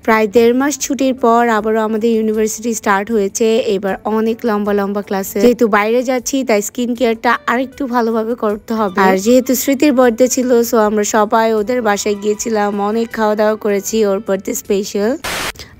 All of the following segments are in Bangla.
প্রায় 1.5 মাস ছুটির পর আবারও আমাদের ইউনিভার্সিটি স্টার্ট হয়েছে। এবার অনেক লম্বা লম্বা ক্লাসে, যেহেতু বাইরে যাচ্ছি তাই স্কিন কেয়ারটা আরেকটু ভালোভাবে করতে হবে। আর যেহেতু স্মৃতির বার্থডে ছিল, সো আমরা সবাই ওদের বাসায় গিয়েছিলাম, অনেক খাওয়া দাওয়া করেছি ওর বার্থডে স্পেশাল।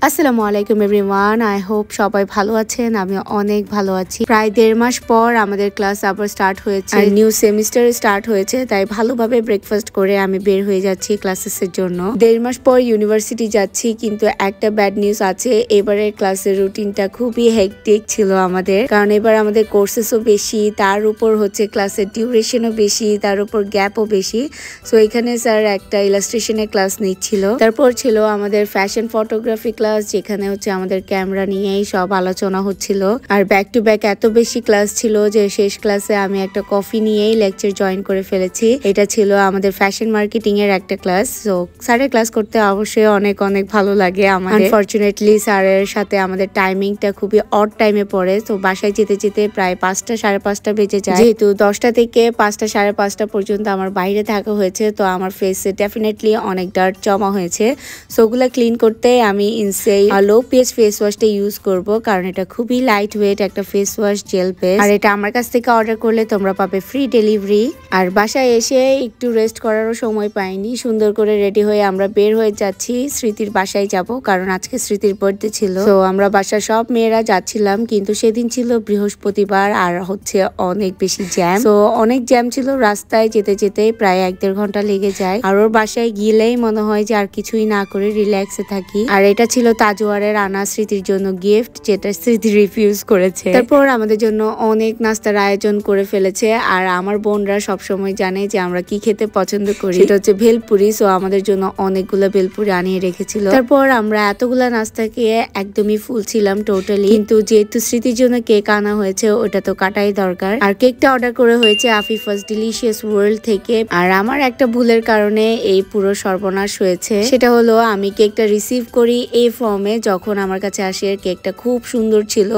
আসসালামু আলাইকুম এভরিওয়ান, আই হোপ সবাই ভালো আছেন। আমি অনেক ভালো আছি। প্রায় 1.5 মাস পর আমাদের ক্লাস আবার স্টার্ট হয়েছে, নিউ সেমিস্টার স্টার্ট হয়েছে, তাই ভালোভাবে ব্রেকফাস্ট করে আমি বের হয়ে যাচ্ছি ক্লাসেসের জন্য। 1.5 মাস পর ইউনিভার্সিটি যাচ্ছি, কিন্তু একটা ব্যাড নিউজ আছে। এবারের ক্লাসের রুটিনটা খুবই হেক্টিক ছিল আমাদের, কারণ এবার আমাদের কোর্সেসও বেশি, তার উপর হচ্ছে ক্লাসের ডিউরেশনও বেশি, তার উপর গ্যাপও বেশি। সো এখানে স্যার একটা ইলাস্ট্রেশনের ক্লাস নিচ্ছিল, তারপর ছিল আমাদের ফ্যাশন ফটোগ্রাফি ক্লাস, যেখানে হচ্ছে আমাদের ক্যামেরা নিয়েই সব আলোচনা হচ্ছিল। আর ব্যাক টু ব্যাক এত বেশি ক্লাস ছিল যে শেষ ক্লাসে আমি একটা কফি নিয়েই লেকচার জয়েন করে ফেলেছি। এটা ছিল আমাদের ফ্যাশন মার্কেটিং এর একটা ক্লাস। সো স্যারের ক্লাস করতে অবশ্যই অনেক অনেক ভালো লাগে আমাদের। আনফরচুনেটলি স্যারের সাথে আমাদের টাইমিংটা খুবই অড টাইমে পড়ে, তো বাসায় যেতে যেতে প্রায় 5টা সাড়ে 5টা বেজে যায়। যেহেতু 10টা থেকে 5টা সাড়ে 5টা পর্যন্ত আমার বাইরে থাকা হয়েছে, তো আমার ফেসে ডেফিনেটলি অনেক ডার্ট জমা হয়েছে। সো ওগুলা ক্লিন করতে আমি সেই লো পিএইচ ফেস ওয়াশটা ইউজ করব, কারণ এটা খুবই লাইট ওয়েট একটা ফেস ওয়াশ জেল পেস্ট। আর এটা আমার কাছ থেকে অর্ডার করলে তোমরা পাবে ফ্রি ডেলিভারি। আর বাসায় এসে একটু রেস্ট করারও সময় পাইনি, সুন্দর করে রেডি হয়ে আমরা বের হয়ে যাচ্ছি স্মৃতির বাসায় যাব, কারণ আজকে স্মৃতির বার্থডে ছিল। তো আমরা বাসার সব মেয়েরা যাচ্ছিলাম, কিন্তু সেদিন ছিল বৃহস্পতিবার আর হচ্ছে অনেক বেশি জ্যাম। তো অনেক জ্যাম ছিল রাস্তায়, যেতে যেতে প্রায় 1-1.5 ঘন্টা লেগে যায়। আর ওর বাসায় গেলেই মনে হয় যে আর কিছুই না করে রিল্যাক্সে থাকি। আর এটা ছিল তাজওয়ারের আনা স্মৃতির জন্য গিফট, যেটা স্মৃতি রিফিউজ করেছে। তারপর আমাদের জন্য অনেক নাস্তার আয়োজন করে ফেলেছে। আর আমার বোনরা সবসময় জানে যে আমরা কি খেতে পছন্দ করি, সেটা হচ্ছে ভেলপুরি। সো আমাদের জন্য অনেকগুলো ভেলপুরি আনিয়ে রেখেছিল। তারপর আমরা এতগুলা নাস্তা খেয়ে একদমই ফুল ছিলাম টোটালি, কিন্তু যেহেতু স্মৃতির জন্য কেক আনা হয়েছে ওটা তো কাটাই দরকার। আর কেকটা অর্ডার করে হয়েছে আফিফাস ডিলিশিয়াস ওয়ার্ল্ড থেকে। আর আমার একটা ভুলের কারণে এই পুরো সর্বনাশ হয়েছে, সেটা হলো আমি কেকটা রিসিভ করি এই ফর্মে, যখন আমার কাছে আসে কেকটা খুব সুন্দর ছিল,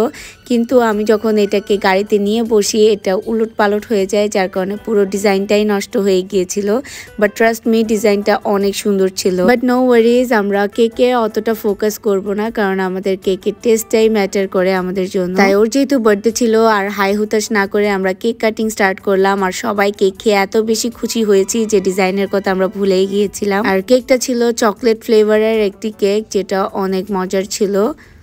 কিন্তু আমি যখন এটাকে গাড়িতে নিয়ে বসি এটা উলট পালট হয়ে যায়, যার কারণে পুরো ডিজাইনটাই নষ্ট হয়ে গিয়েছিল। বাট ট্রাস্ট মি, ডিজাইনটা অনেক সুন্দর ছিল। বাট নো ওয়ারিজ, আমরা কেকে অতটা ফোকাস করব না, কারণ আমাদের কেকের টেস্টটাই ম্যাটার করে আমাদের জন্য। তাই ওর যেহেতু বার্থডে ছিল আর হাই হুতাশ না করে আমরা কেক কাটিং স্টার্ট করলাম। আর সবাই কেক খেয়ে এত বেশি খুশি হয়েছি যে ডিজাইনের কথা আমরা ভুলেই গিয়েছিলাম। আর কেকটা ছিল চকলেট ফ্লেভারের একটি কেক, যেটা অনেক মজার ছিল।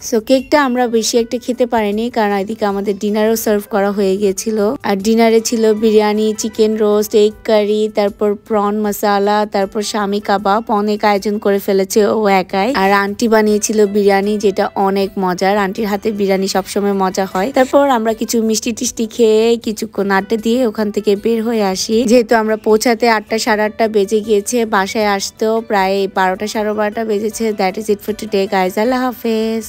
সো কেকটা আমরা বেশি একটা খেতে পারিনি, কারণ এদিকে আমাদের ডিনারও সার্ভ করা হয়ে গিয়েছিল। আর ডিনারে ছিল biryani, chicken roast, egg curry, তারপর প্রন মশালা, তারপর শামি কাবাব। অনেক আয়োজন করে ফেলেছে ও একাই। আর আন্টি বানিয়েছিল বিরিয়ানি, যেটা অনেক মজার। আন্টির হাতে বিরিয়ানি সবসময় মজা হয়। তারপর আমরা কিছু মিষ্টি টিষ্টি খেয়ে কিছুক্ষণ আড্ডা দিয়ে ওখান থেকে বের হয়ে আসি। যেহেতু আমরা পৌঁছাতে 8টা সাড়ে 8টা বেজে গিয়েছে, বাসায় আসতেও প্রায় 12টা সাড়ে 12টা বেজেছে। That is it for today guys, আল্লাহ হাফেজ।